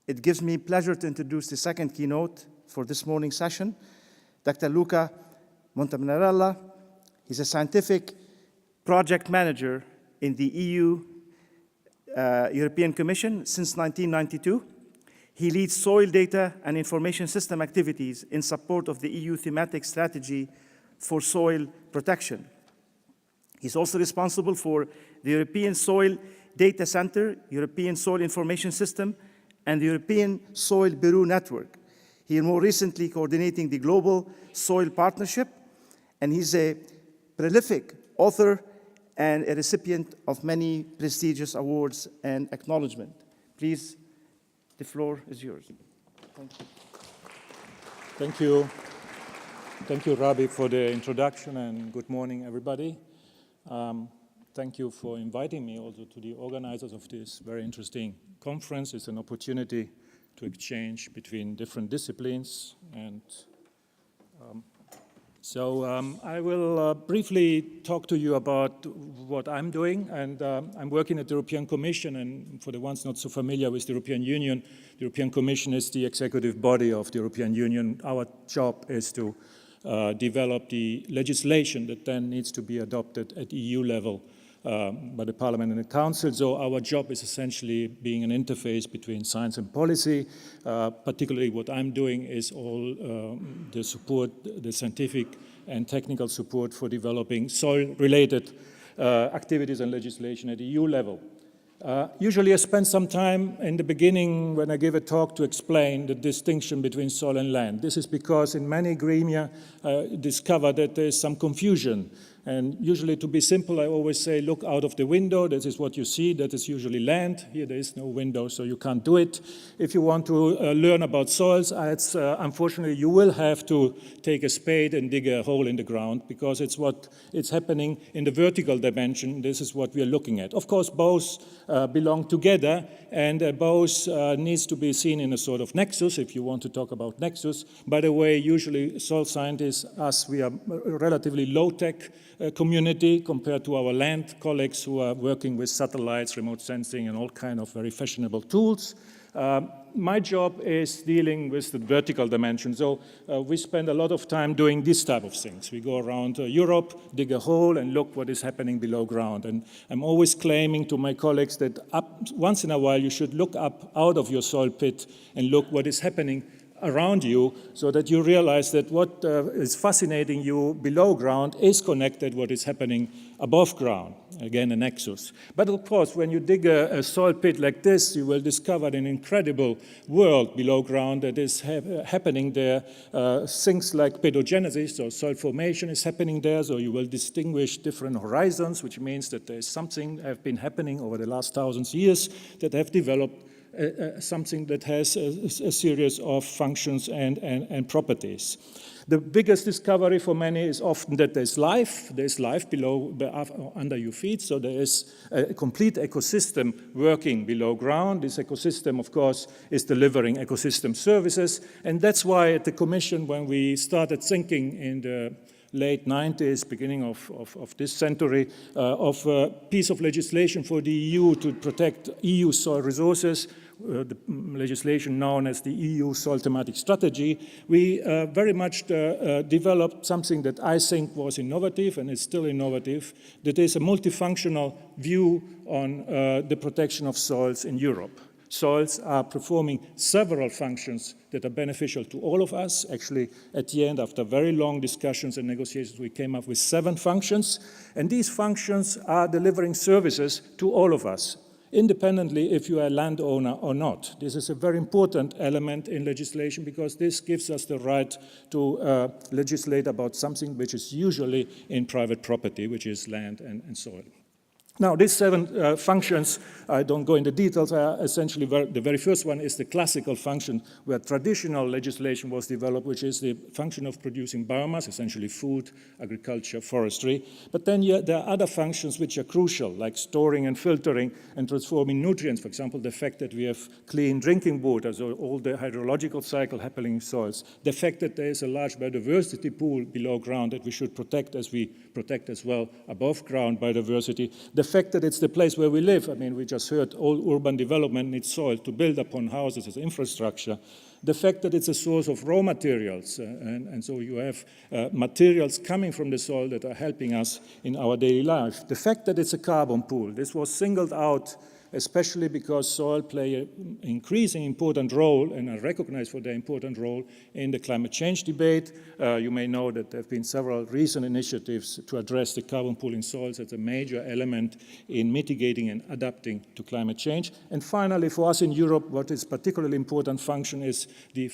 It gives me pleasure to introduce the second keynote for this morning's session, Dr. Luca Montanarella. He's a scientific project manager in the European Commission since 1992. He leads soil data and information system activities in support of the EU thematic strategy for soil protection. He's also responsible for the European Soil Data Center, European Soil Information System, and the European Soil Bureau Network. He more recently coordinating the Global Soil Partnership, and he's a prolific author and a recipient of many prestigious awards and acknowledgement. Please, the floor is yours. Thank you. Thank you. Thank you, Rabi, for the introduction, and good morning, everybody. Thank you for inviting me also to the organizers of this very interesting conference. It's an opportunity to exchange between different disciplines. And I will briefly talk to you about what I'm doing. And I'm working at the European Commission. And for the ones not so familiar with the European Union, the European Commission is the executive body of the European Union. Our job is to develop the legislation that then needs to be adopted at EU level by the Parliament and the Council. So our job is essentially being an interface between science and policy. Particularly what I'm doing is all the support, the scientific and technical support for developing soil-related activities and legislation at EU level. Usually I spend some time in the beginning when I give a talk to explain the distinction between soil and land. This is because in many gremia discover that there is some confusion. And usually, to be simple, I always say, look out of the window. This is what you see. That is usually land. Here there is no window, so you can't do it. If you want to learn about soils, unfortunately, you will have to take a spade and dig a hole in the ground, because it's happening in the vertical dimension. This is what we are looking at. Of course, both belong together, and both needs to be seen in a sort of nexus, if you want to talk about nexus. By the way, usually soil scientists, we are relatively low-tech community compared to our land colleagues who are working with satellites, remote sensing, and all kind of very fashionable tools. My job is dealing with the vertical dimension. So we spend a lot of time doing this type of things. We go around Europe, dig a hole, and look what is happening below ground. And I'm always claiming to my colleagues that once in a while you should look up out of your soil pit and look what is happening around you, so that you realize that what is fascinating you below ground is connected what is happening above ground. Again, a nexus. But of course, when you dig a soil pit like this, you will discover an incredible world below ground that is happening there. Things like pedogenesis, or soil formation, is happening there, so you will distinguish different horizons, which means that there is something that have been happening over the last thousands of years that have developed something that has a series of functions and properties. The biggest discovery for many is often that there's life below, under your feet, so there is a complete ecosystem working below ground. This ecosystem, of course, is delivering ecosystem services, and that's why at the Commission, when we started thinking in the late 90s, beginning of this century, of a piece of legislation for the EU to protect EU soil resources, the legislation known as the EU Soil Thematic Strategy, we very much developed something that I think was innovative, and is still innovative, that is a multifunctional view on the protection of soils in Europe. Soils are performing several functions that are beneficial to all of us. Actually, at the end, after very long discussions and negotiations, we came up with 7 functions. And these functions are delivering services to all of us, independently if you are a landowner or not. This is a very important element in legislation, because this gives us the right to legislate about something which is usually in private property, which is land and soil. Now, these 7 functions, I don't go into details, essentially the very first one is the classical function where traditional legislation was developed, which is the function of producing biomass, essentially food, agriculture, forestry. But then there are other functions which are crucial, like storing and filtering and transforming nutrients. For example, the fact that we have clean drinking water, so all the hydrological cycle happening in soils. The fact that there is a large biodiversity pool below ground that we should protect as we protect as well above ground biodiversity. The the fact that it's the place where we live. I mean, we just heard all urban development needs soil to build upon houses as infrastructure. The fact that it's a source of raw materials, and so you have materials coming from the soil that are helping us in our daily life. The fact that it's a carbon pool, this was singled out especially because soil play an increasingly important role and are recognized for their important role in the climate change debate. You may know that there have been several recent initiatives to address the carbon pool in soils as a major element in mitigating and adapting to climate change. And finally, for us in Europe, what is particularly important function is the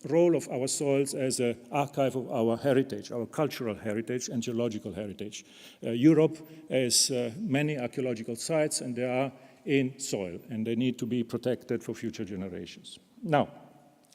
role of our soils as an archive of our heritage, our cultural heritage and geological heritage. Europe has many archaeological sites, and there are in soil, and they need to be protected for future generations. Now,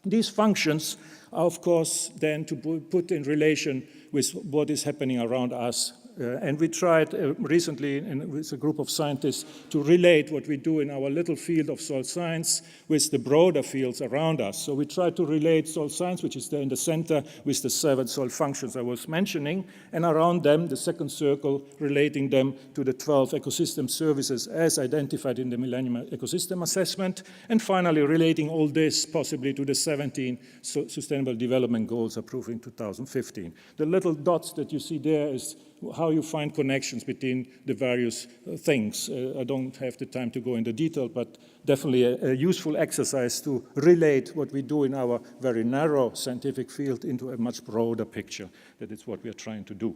these functions are, of course, then to put in relation with what is happening around us. And we tried recently with a group of scientists to relate what we do in our little field of soil science with the broader fields around us. So we tried to relate soil science, which is there in the center, with the 7 soil functions I was mentioning, and around them, the second circle, relating them to the 12 ecosystem services as identified in the Millennium Ecosystem Assessment, and finally relating all this possibly to the 17 Sustainable Development Goals approved in 2015. The little dots that you see there is how you find connections between the various things. I don't have the time to go into detail, but definitely a useful exercise to relate what we do in our very narrow scientific field into a much broader picture. That is what we are trying to do.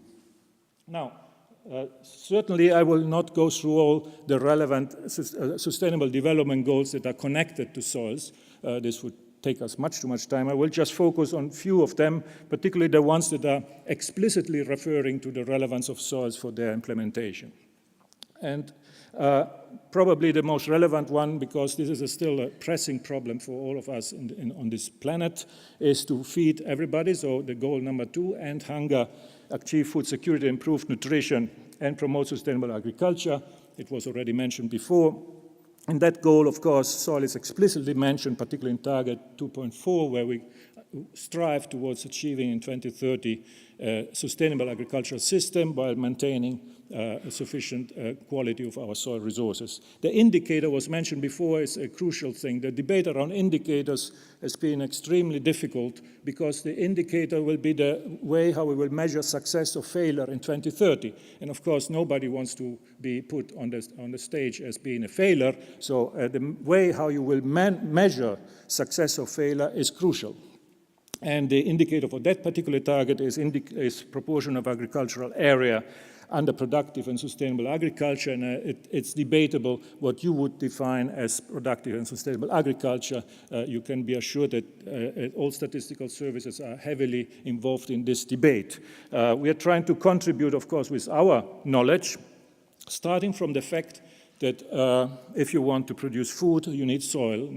Now, certainly I will not go through all the relevant sustainable development goals that are connected to soils. This would take us much too much time. I will just focus on a few of them, particularly the ones that are explicitly referring to the relevance of soils for their implementation. And probably the most relevant one, because this is still a pressing problem for all of us on this planet, is to feed everybody. So the goal number 2, end hunger, achieve food security, improve nutrition, and promote sustainable agriculture. It was already mentioned before. And that goal, of course, soil is explicitly mentioned, particularly in Target 2.4, where we strive towards achieving in 2030 a sustainable agricultural system while maintaining a sufficient quality of our soil resources. The indicator was mentioned before is a crucial thing. The debate around indicators has been extremely difficult because the indicator will be the way how we will measure success or failure in 2030. And of course, nobody wants to be put on the stage as being a failure. So the way how you will measure success or failure is crucial. And the indicator for that particular target is proportion of agricultural area under productive and sustainable agriculture, and it's debatable what you would define as productive and sustainable agriculture. You can be assured that all statistical services are heavily involved in this debate. We are trying to contribute, of course, with our knowledge, starting from the fact that if you want to produce food, you need soil.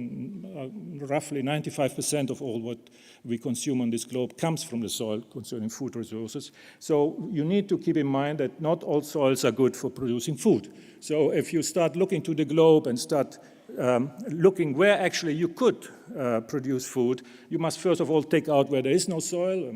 Roughly 95% of all what we consume on this globe comes from the soil concerning food resources. So you need to keep in mind that not all soils are good for producing food. So if you start looking to the globe and start looking where actually you could produce food, you must first of all take out where there is no soil.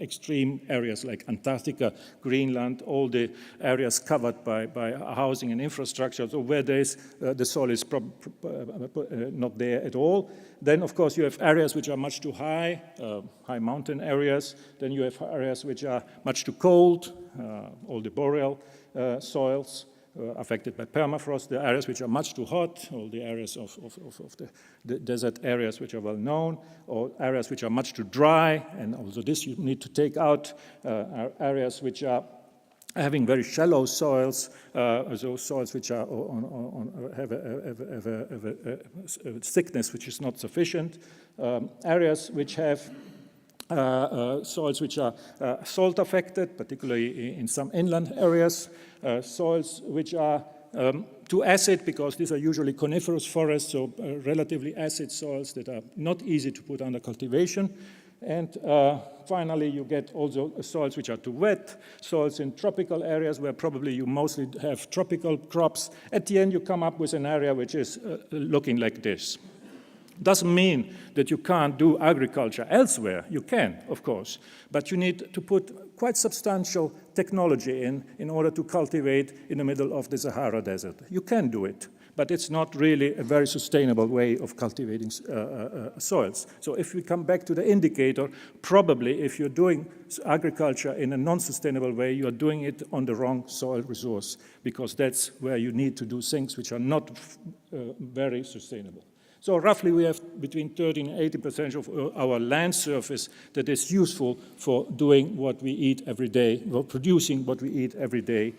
Extreme areas like Antarctica, Greenland, all the areas covered by housing and infrastructure, so where there is, the soil is not there at all. Then, of course, you have areas which are much too high, high mountain areas. Then you have areas which are much too cold, all the boreal soils. Affected by permafrost, the areas which are much too hot, all the areas of the desert areas which are well known, or areas which are much too dry, and also this you need to take out, areas which are having very shallow soils, those soils which are have a thickness which is not sufficient, areas which have soils which are salt affected, particularly in some inland areas, soils which are too acid because these are usually coniferous forests, so relatively acid soils that are not easy to put under cultivation. And finally, you get also soils which are too wet, soils in tropical areas where probably you mostly have tropical crops. At the end, you come up with an area which is looking like this. Doesn't mean that you can't do agriculture elsewhere. You can, of course, but you need to put quite substantial technology in order to cultivate in the middle of the Sahara Desert. You can do it, but it's not really a very sustainable way of cultivating soils. So if we come back to the indicator, probably if you're doing agriculture in a non-sustainable way, you are doing it on the wrong soil resource, because that's where you need to do things which are not very sustainable. So roughly we have between 30 and 80% of our land surface that is useful for doing what we eat every day, or producing what we eat every day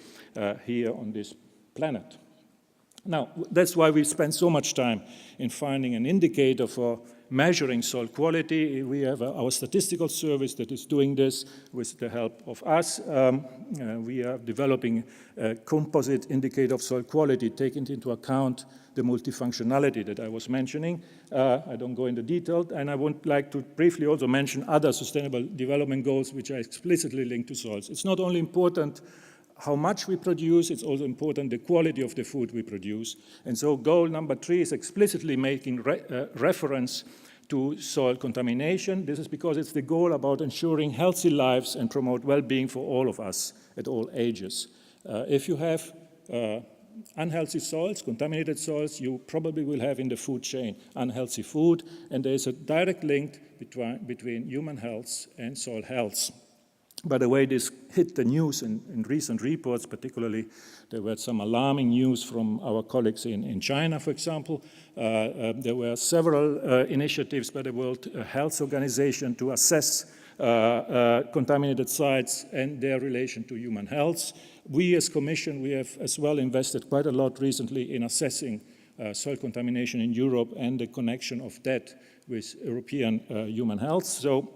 here on this planet. Now, that's why we spend so much time in finding an indicator for measuring soil quality. We have our statistical service that is doing this with the help of us. We are developing a composite indicator of soil quality, taking into account the multifunctionality that I was mentioning. I don't go into detail, and I would like to briefly also mention other sustainable development goals which are explicitly linked to soils. It's not only important how much we produce, it's also important the quality of the food we produce. And so goal number 3 is explicitly making reference to soil contamination. This is because it's the goal about ensuring healthy lives and promote well-being for all of us at all ages. If you have unhealthy soils, contaminated soils, you probably will have in the food chain unhealthy food, and there is a direct link between human health and soil health. By the way, this hit the news in recent reports, particularly there were some alarming news from our colleagues in China, for example. There were several initiatives by the World Health Organization to assess contaminated sites and their relation to human health. We as Commission, we have as well invested quite a lot recently in assessing soil contamination in Europe and the connection of that with European human health. So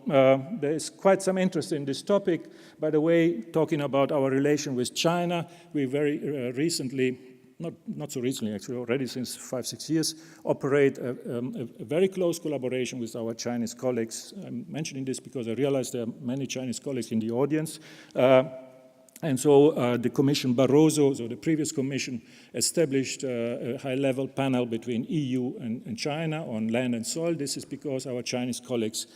there is quite some interest in this topic. By the way, talking about our relation with China, we very recently, not so recently actually, already since 5-6 years, operate a very close collaboration with our Chinese colleagues. I'm mentioning this because I realize there are many Chinese colleagues in the audience. And so the Commission Barroso, so the previous Commission, established a high-level panel between EU and China on land and soil. This is because our Chinese colleagues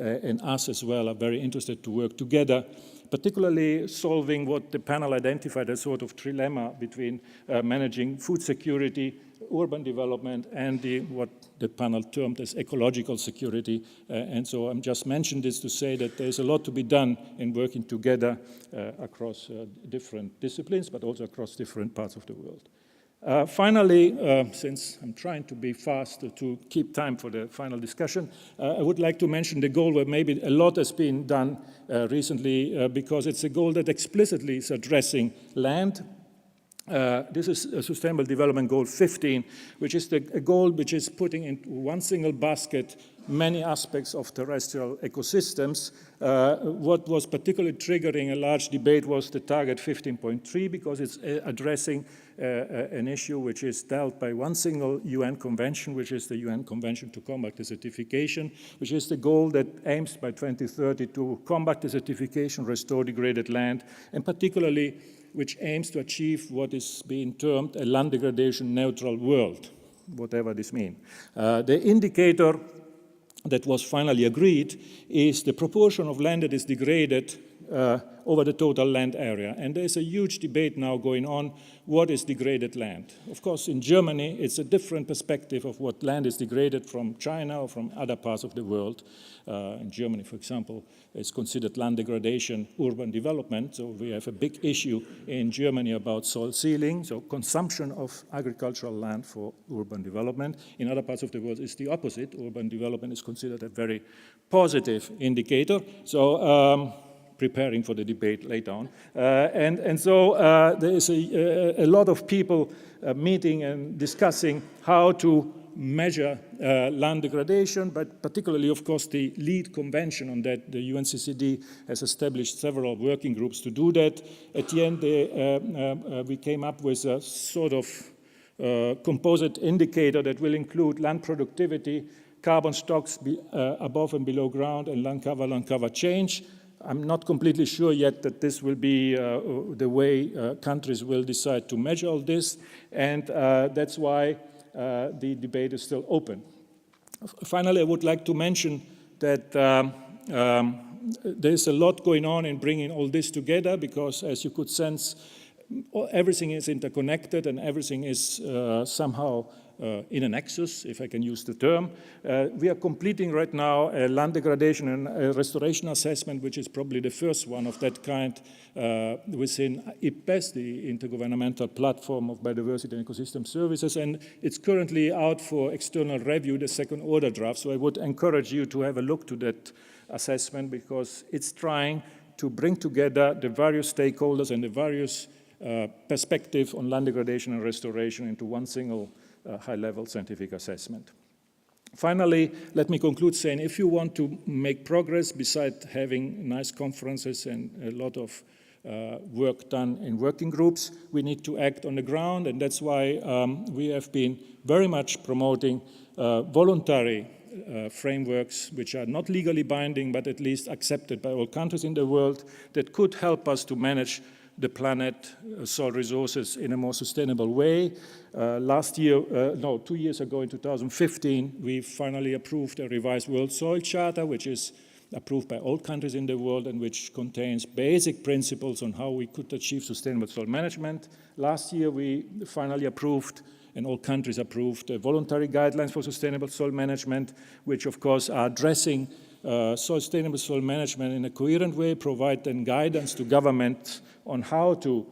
and us as well are very interested to work together, particularly solving what the panel identified as sort of trilemma between managing food security, urban development, and what the panel termed as ecological security. And so I'm just mentioning this to say that there's a lot to be done in working together across different disciplines, but also across different parts of the world. Finally, since I'm trying to be fast to keep time for the final discussion, I would like to mention the goal where maybe a lot has been done recently because it's a goal that explicitly is addressing land. This is a Sustainable Development Goal 15, which is a goal which is putting into one single basket many aspects of terrestrial ecosystems. What was particularly triggering a large debate was the target 15.3, because it's addressing an issue which is dealt by one single UN convention, which is the UN Convention to Combat Desertification, which is the goal that aims by 2030 to combat desertification, restore degraded land, and particularly which aims to achieve what is being termed a land degradation neutral world, whatever this means. The indicator that was finally agreed is the proportion of land that is degraded over the total land area. And there's a huge debate now going on, what is degraded land? Of course, in Germany, it's a different perspective of what land is degraded from China or from other parts of the world. In Germany, for example, it's considered land degradation, urban development. So we have a big issue in Germany about soil sealing, so consumption of agricultural land for urban development. In other parts of the world, it's the opposite. Urban development is considered a very positive indicator. So preparing for the debate later on. And so there is a lot of people meeting and discussing how to measure land degradation, but particularly, of course, the lead convention on that, the UNCCD, has established several working groups to do that. At the end, we came up with a sort of composite indicator that will include land productivity, carbon stocks above and below ground, and land cover change. I'm not completely sure yet that this will be the way countries will decide to measure all this, and that's why the debate is still open. Finally, I would like to mention that there's a lot going on in bringing all this together, because as you could sense, everything is interconnected and everything is somehow in a nexus, if I can use the term. We are completing right now a land degradation and restoration assessment, which is probably the first one of that kind within IPBES, the Intergovernmental Platform of Biodiversity and Ecosystem Services, and it's currently out for external review, the second order draft. So I would encourage you to have a look to that assessment, because it's trying to bring together the various stakeholders and the various perspectives on land degradation and restoration into one single high-level scientific assessment. Finally, let me conclude saying, if you want to make progress, besides having nice conferences and a lot of work done in working groups, we need to act on the ground, and that's why we have been very much promoting voluntary frameworks, which are not legally binding, but at least accepted by all countries in the world, that could help us to manage the planet, soil resources in a more sustainable way. 2 years ago in 2015, we finally approved a revised World Soil Charter, which is approved by all countries in the world and which contains basic principles on how we could achieve sustainable soil management. Last year, we finally approved, and all countries approved, voluntary guidelines for sustainable soil management, which of course are addressing sustainable soil management in a coherent way, provide then guidance to government on how to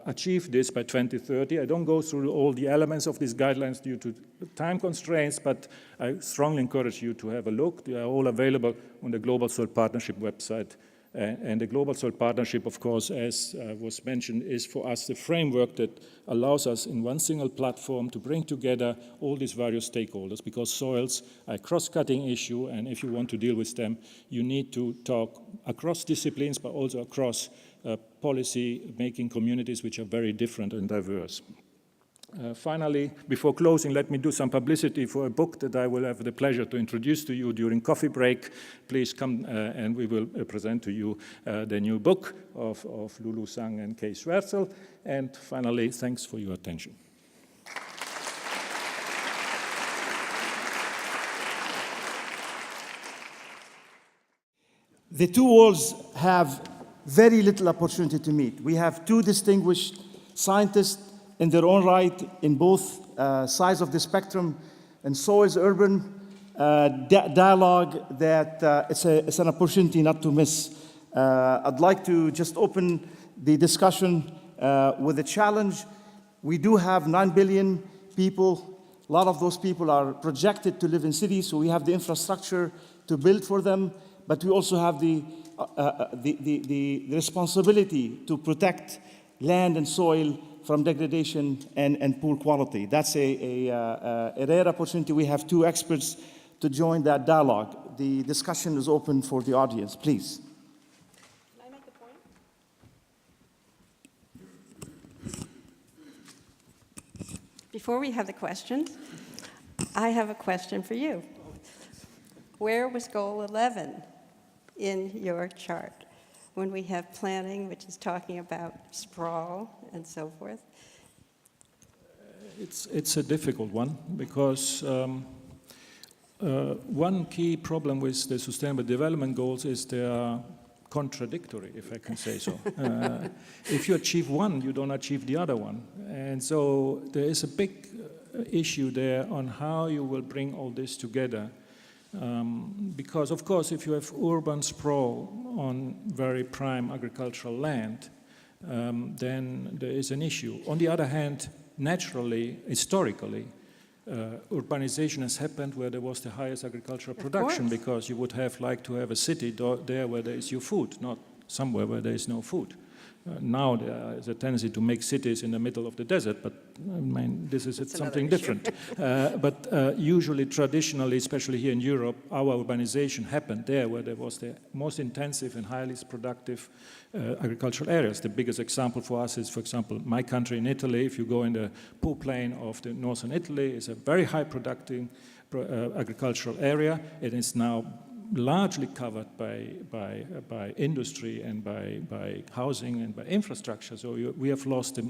achieve this by 2030. I don't go through all the elements of these guidelines due to time constraints, but I strongly encourage you to have a look. They are all available on the Global Soil Partnership website. And the Global Soil Partnership, of course, as was mentioned, is for us the framework that allows us in one single platform to bring together all these various stakeholders, because soils are a cross-cutting issue, and if you want to deal with them, you need to talk across disciplines, but also across policy-making communities, which are very different and diverse. Finally, before closing, let me do some publicity for a book that I will have the pleasure to introduce to you during coffee break. Please come and we will present to you the new book of Lulu Sang and Kay Schwerzel. And finally, thanks for your attention. The two worlds have very little opportunity to meet. We have two distinguished scientists in their own right in both sides of the spectrum, and soils urban dialogue that it's an opportunity not to miss. I'd like to just open the discussion with a challenge. We do have 9 billion people. A lot of those people are projected to live in cities, so we have the infrastructure to build for them, but we also have the responsibility to protect land and soil from degradation and poor quality. That's a rare opportunity. We have two experts to join that dialogue. The discussion is open for the audience, please. Can I make a point? Before we have the questions, I have a question for you. Where was goal 11 in your chart when we have planning, which is talking about sprawl and so forth? It's a difficult one, because one key problem with the Sustainable Development Goals is they are contradictory, if I can say so. If you achieve one, you don't achieve the other one. And so there is a big issue there on how you will bring all this together. Because, of course, if you have urban sprawl on very prime agricultural land, then there is an issue. On the other hand, naturally, historically, urbanization has happened where there was the highest agricultural production, because you would have liked to have a city there where there is your food, not somewhere where there is no food. Now there is a tendency to make cities in the middle of the desert, but I mean, this is something different. But usually, traditionally, especially here in Europe, our urbanization happened there where there was the most intensive and highly productive agricultural areas. The biggest example for us is, for example, my country in Italy. If you go in the Po plain of the northern Italy, it's a very high productive agricultural area. It is now largely covered by industry and by housing and by infrastructure. So we have lost the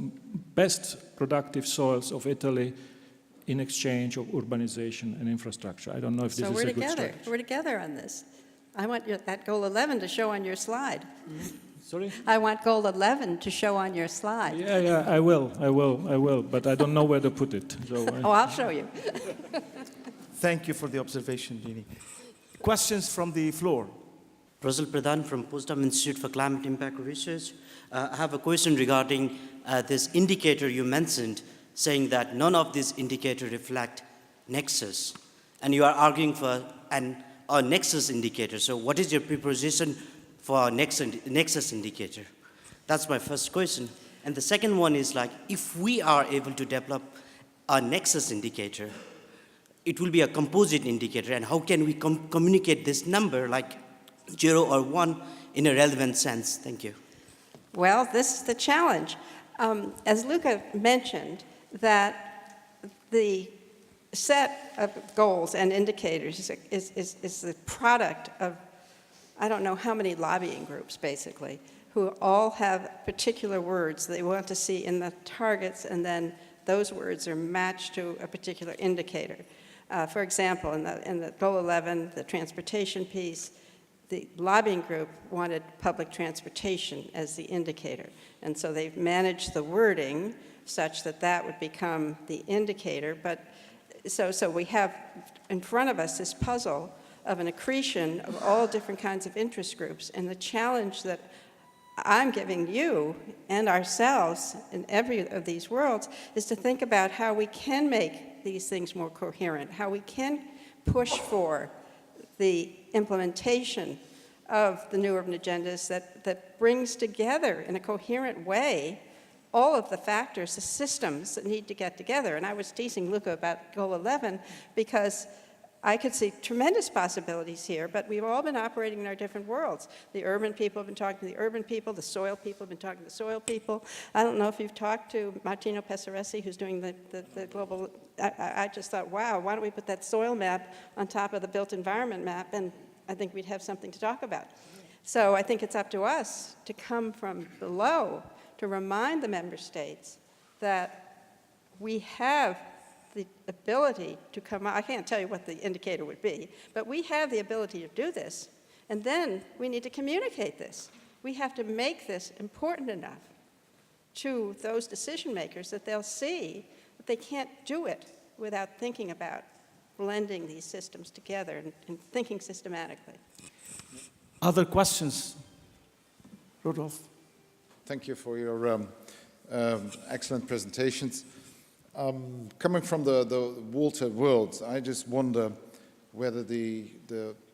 best productive soils of Italy in exchange of urbanization and infrastructure. I don't know if this is a good strategy. So we're together on this. I want that goal 11 to show on your slide. Sorry? I want goal 11 to show on your slide. Yeah, I will, but I don't know where to put it. So, Oh, I'll show you. Thank you for the observation, Jeannie. Questions from the floor? Russell Pradhan from Potsdam Institute for Climate Impact Research. I have a question regarding this indicator you mentioned, saying that none of these indicators reflect Nexus, and you are arguing for a Nexus indicator. So what is your preposition for a Nexus indicator? That's my first question. And the second one is like, if we are able to develop a Nexus indicator, it will be a composite indicator, and how can we communicate this number, like 0 or 1, in a relevant sense? Thank you. Well, this is the challenge. As Luca mentioned, that the set of goals and indicators is the product of, I don't know how many lobbying groups, basically, who all have particular words they want to see in the targets, and then those words are matched to a particular indicator. For example, in the goal 11, the transportation piece, the lobbying group wanted public transportation as the indicator. And so they've managed the wording such that that would become the indicator. But so we have in front of us this puzzle of an accretion of all different kinds of interest groups. And the challenge that I'm giving you and ourselves in every of these worlds is to think about how we can make these things more coherent, how we can push for the implementation of the new urban agendas that brings together in a coherent way all of the factors, the systems that need to get together. And I was teasing Luca about goal 11 because I could see tremendous possibilities here, but we've all been operating in our different worlds. The urban people have been talking to the urban people, the soil people have been talking to the soil people. I don't know if you've talked to Martino Pesaresi, who's doing the global, I just thought, wow, why don't we put that soil map on top of the built environment map, and I think we'd have something to talk about. So I think it's up to us to come from below to remind the member states that we have the ability to come out. I can't tell you what the indicator would be, but we have the ability to do this, and then we need to communicate this. We have to make this important enough to those decision makers that they'll see that they can't do it without thinking about blending these systems together and thinking systematically. Other questions? Rudolf? Thank you for your excellent presentations. Coming from the water world, I just wonder whether the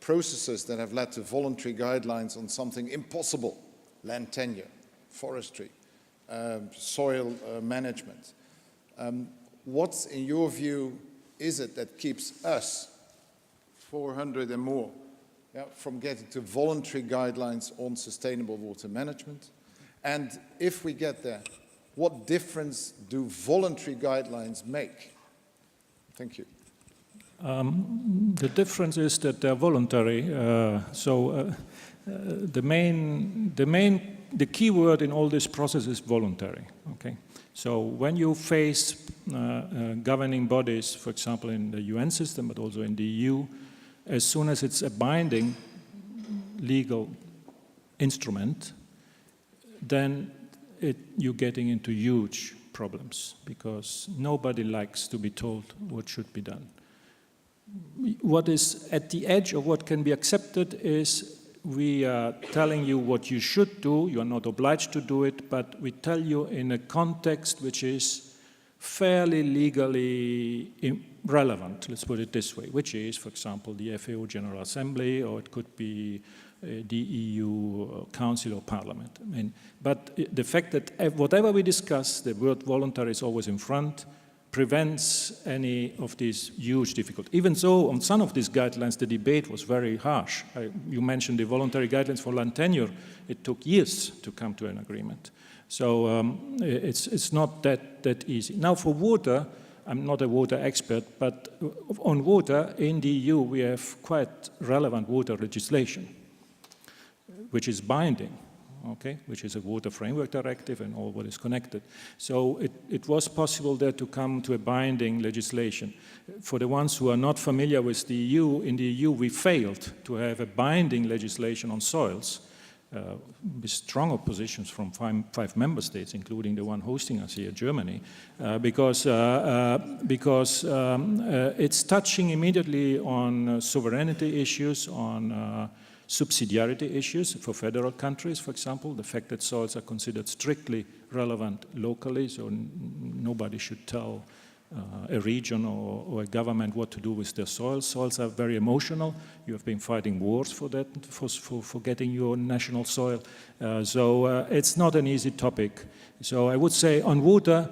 processes that have led to voluntary guidelines on something impossible, land tenure, forestry, soil management, what, in your view, is it that keeps us, 400 and more, from getting to voluntary guidelines on sustainable water management? And if we get there, what difference do voluntary guidelines make? Thank you. The difference is that they're voluntary. The key word in all this process is voluntary. Okay. So when you face governing bodies, for example, in the UN system, but also in the EU, as soon as it's a binding legal instrument, then you're getting into huge problems because nobody likes to be told what should be done. What is at the edge of what can be accepted is we are telling you what you should do. You are not obliged to do it, but we tell you in a context which is fairly legally relevant, let's put it this way, which is, for example, the FAO General Assembly, or it could be the EU Council or Parliament. I mean, but the fact that whatever we discuss, the word voluntary is always in front, prevents any of these huge difficulties. Even so, on some of these guidelines, the debate was very harsh. You mentioned the voluntary guidelines for land tenure. It took years to come to an agreement. So it's not that easy. Now for water, I'm not a water expert, but on water in the EU, we have quite relevant water legislation, which is binding. okay, which is a water framework directive and all what is connected. So it was possible there to come to a binding legislation. For the ones who are not familiar with the EU, in the EU we failed to have a binding legislation on soils, with strong oppositions from five member states, including the one hosting us here, Germany, because it's touching immediately on sovereignty issues, on subsidiarity issues for federal countries, for example, the fact that soils are considered strictly relevant locally, so nobody should tell a region or a government what to do with their soils. Soils are very emotional. You have been fighting wars for that, for getting your national soil. So it's not an easy topic. So I would say on water,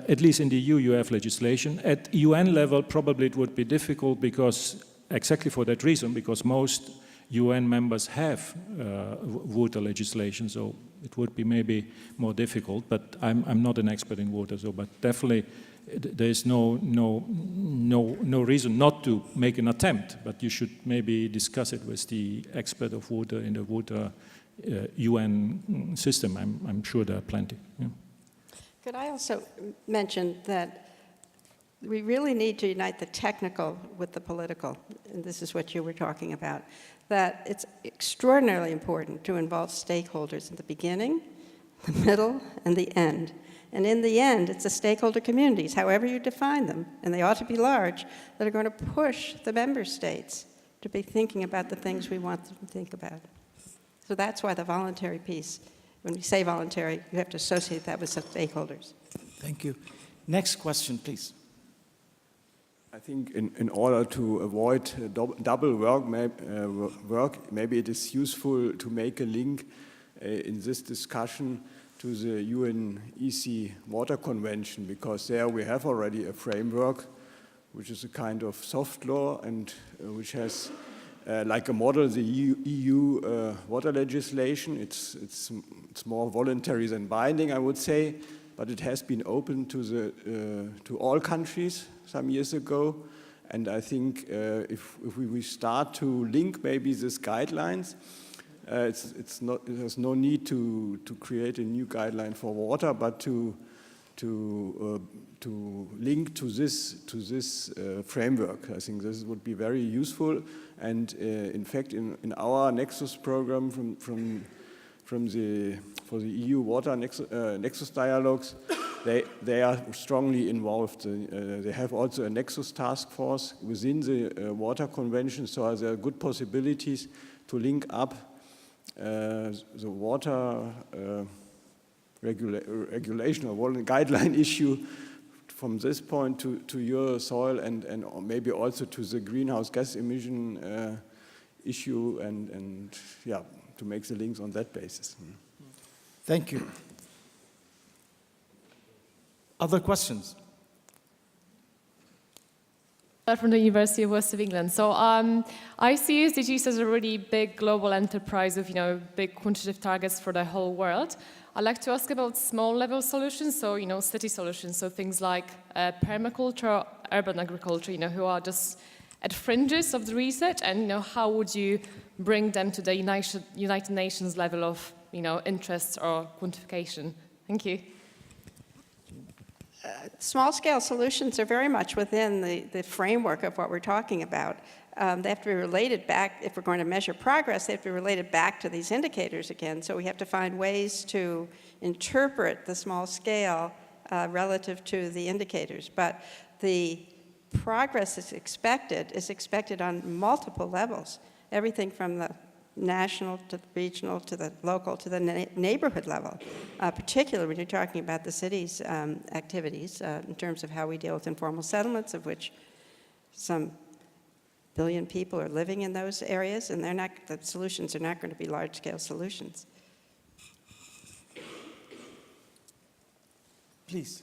at least in the EU, you have legislation. At UN level, probably it would be difficult because, exactly for that reason, because most UN members have water legislation, so it would be maybe more difficult, but I'm not an expert in water, so but definitely there is no reason not to make an attempt, but you should maybe discuss it with the expert of water in the water UN system. I'm sure there are plenty. Yeah. Could I also mention that we really need to unite the technical with the political, and this is what you were talking about, that it's extraordinarily important to involve stakeholders in the beginning, the middle, and the end. And in the end, it's the stakeholder communities, however you define them, and they ought to be large, that are going to push the member states to be thinking about the things we want them to think about. So that's why the voluntary piece, when we say voluntary, you have to associate that with the stakeholders. Thank you. Next question, please. I think in order to avoid double work, maybe it is useful to make a link in this discussion to the UNEC Water Convention, because there we have already a framework which is a kind of soft law and which has like a model the EU water legislation. It's more voluntary than binding, I would say, but it has been open to all countries some years ago. And I think if we start to link maybe these guidelines, there's no need to create a new guideline for water, but to link to this framework. I think this would be very useful. And in fact, in our Nexus program for the EU water Nexus dialogues, they are strongly involved. They have also a Nexus task force within the Water Convention, so there are good possibilities to link up the water regulation or guideline issue from this point to your soil and maybe also to the greenhouse gas emission issue and yeah, to make the links on that basis. Thank you. Other questions? From the University of West of England. So I see SDGs as a really big global enterprise of, big quantitative targets for the whole world. I'd like to ask about small level solutions, so, city solutions, so things like permaculture, urban agriculture, who are just at fringes of the research, and, how would you bring them to the United Nations level of, interest or quantification? Thank you. Small-scale solutions are very much within the framework of what we're talking about. They have to be related back, if we're going to measure progress, they have to be related back to these indicators again. So we have to find ways to interpret the small scale relative to the indicators. But the progress is expected on multiple levels, everything from the national to the regional to the local to the neighborhood level, particularly when you're talking about the city's activities in terms of how we deal with informal settlements, of which some billion people are living in those areas, and the solutions are not going to be large-scale solutions. Please.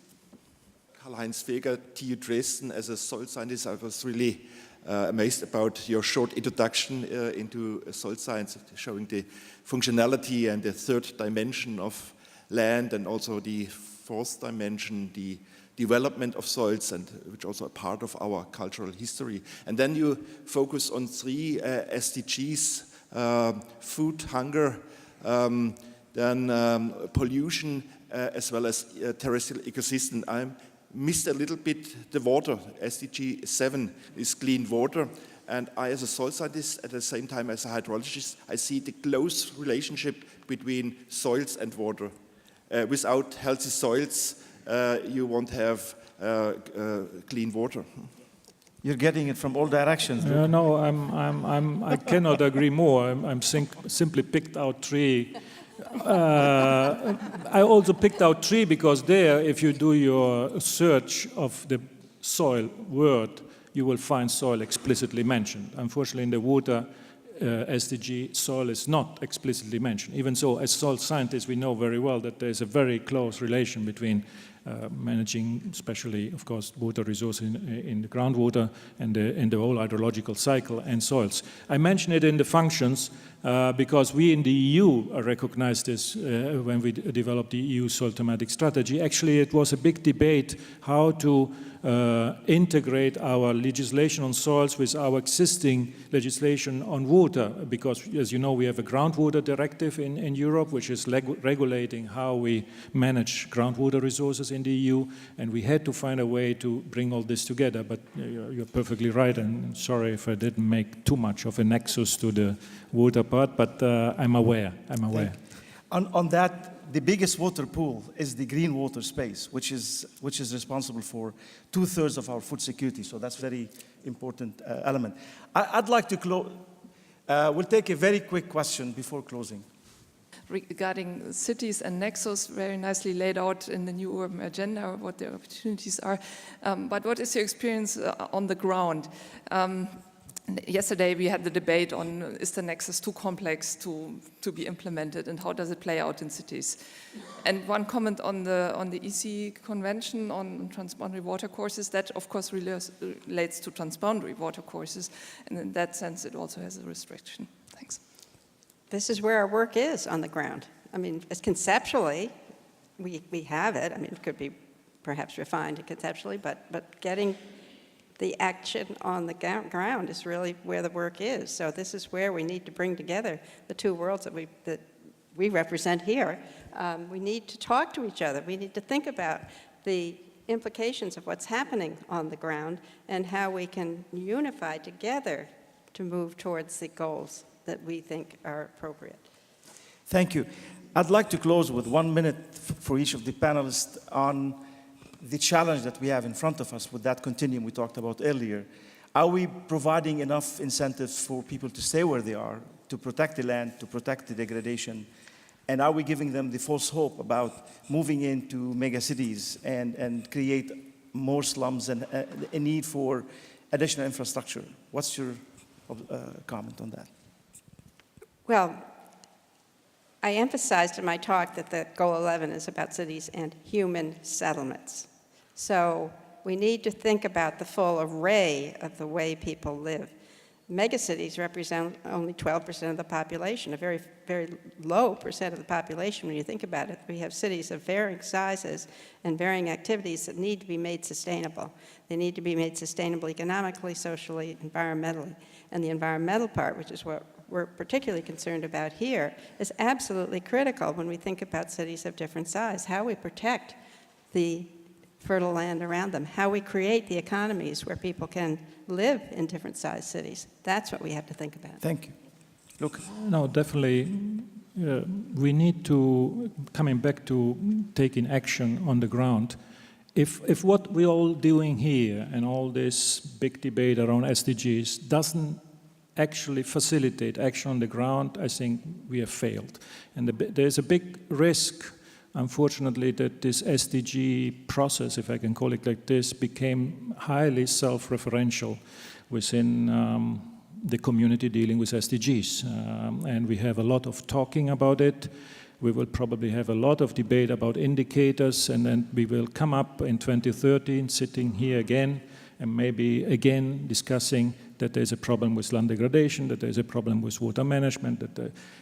Karl-Heinz Feger, TU Dresden. As a soil scientist, I was really amazed about your short introduction into soil science, showing the functionality and the third dimension of land, and also the fourth dimension, the development of soils, and which also a part of our cultural history. And then you focus on three SDGs, food, hunger, then pollution, as well as terrestrial ecosystem. I missed a little bit the water. SDG 7 is clean water. And I, as a soil scientist, at the same time as a hydrologist, I see the close relationship between soils and water. Without healthy soils, you won't have clean water. You're getting it from all directions. No, I cannot agree more. I'm simply picked out three. I also picked out three because there, if you do your search of the soil word, you will find soil explicitly mentioned. Unfortunately, in the water SDG, soil is not explicitly mentioned. Even so, as soil scientists, we know very well that there's a very close relation between managing, especially, of course, water resources in the groundwater and the whole hydrological cycle and soils. I mention it in the functions because we in the EU recognized this when we developed the EU soil thematic strategy. Actually, it was a big debate how to integrate our legislation on soils with our existing legislation on water, because, as you know, we have a groundwater directive in Europe, which is regulating how we manage groundwater resources in the EU, and we had to find a way to bring all this together. But you're perfectly right, and sorry if I didn't make too much of a nexus to the water part, but I'm aware. On that, the biggest water pool is the green water space, which is responsible for 2/3 of our food security. So that's a very important element. I'd like to close. We'll take a very quick question before closing. Regarding cities and Nexus, very nicely laid out in the new urban agenda, what the opportunities are. But what is your experience on the ground? Yesterday we had the debate on, is the Nexus too complex to be implemented, and how does it play out in cities? And one comment on the EC convention on transboundary water courses, that of course relates to transboundary water courses, and in that sense it also has a restriction. Thanks. This is where our work is on the ground. I mean, conceptually, we have it. I mean, it could be perhaps refined conceptually, but getting the action on the ground is really where the work is. So this is where we need to bring together the two worlds that we represent here. We need to talk to each other. We need to think about the implications of what's happening on the ground and how we can unify together to move towards the goals that we think are appropriate. Thank you. I'd like to close with 1 minute for each of the panelists on the challenge that we have in front of us with that continuum we talked about earlier. Are we providing enough incentives for people to stay where they are, to protect the land, to protect the degradation? And are we giving them the false hope about moving into megacities and create more slums and a need for additional infrastructure? What's your comment on that? Well, I emphasized in my talk that the Goal 11 is about cities and human settlements. So we need to think about the full array of the way people live. Megacities represent only 12% of the population, a very, very low percent of the population when you think about it. We have cities of varying sizes and varying activities that need to be made sustainable. They need to be made sustainable economically, socially, environmentally. And the environmental part, which is what we're particularly concerned about here, is absolutely critical when we think about cities of different size. How we protect the fertile land around them, how we create the economies where people can live in different sized cities. That's what we have to think about. Thank you. Luca. No, definitely. We need to, coming back to taking action on the ground, if what we're all doing here and all this big debate around SDGs doesn't actually facilitate action on the ground, I think we have failed. And there's a big risk, unfortunately, that this SDG process, if I can call it like this, became highly self-referential within the community dealing with SDGs. And we have a lot of talking about it. We will probably have a lot of debate about indicators, and then we will come up in 2013 sitting here again and maybe again discussing that there's a problem with land degradation, that there's a problem with water management.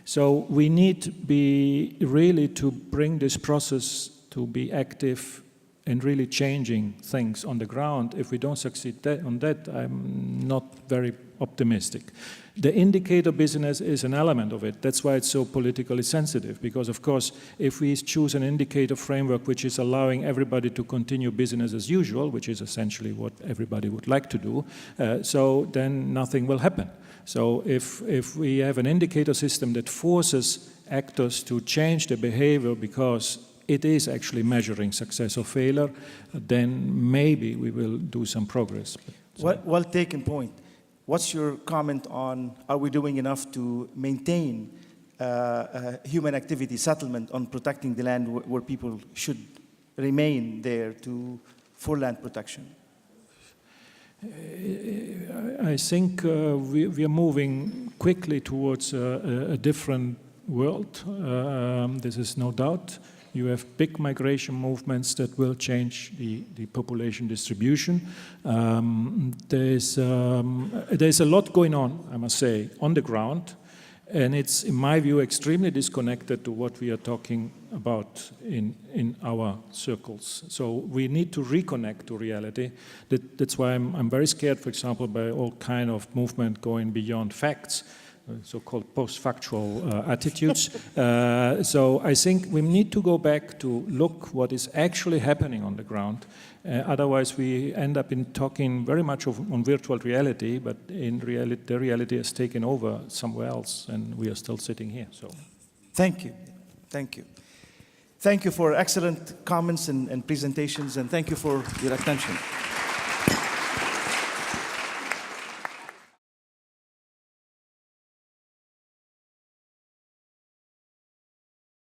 So we need to be really to bring this process to be active and really changing things on the ground, if we don't succeed on that, I'm not very optimistic. The indicator business is an element of it. That's why it's so politically sensitive, because of course, if we choose an indicator framework which is allowing everybody to continue business as usual, which is essentially what everybody would like to do, so then nothing will happen. So if we have an indicator system that forces actors to change their behavior because it is actually measuring success or failure, then maybe we will do some progress. Well taken point. What's your comment on, are we doing enough to maintain human activity settlement on protecting the land where people should remain there for land protection? I think we are moving quickly towards a different world. This is no doubt. You have big migration movements that will change the population distribution. There's a lot going on, I must say, on the ground, and it's, in my view, extremely disconnected to what we are talking about in our circles. So we need to reconnect to reality. That's why I'm very scared, for example, by all kind of movement going beyond facts, so-called post-factual attitudes. So I think we need to go back to look what is actually happening on the ground. Otherwise, we end up in talking very much on virtual reality, but in reality, the reality has taken over somewhere else, and we are still sitting here. So, thank you, thank you, thank you for excellent comments and presentations, and thank you for your attention.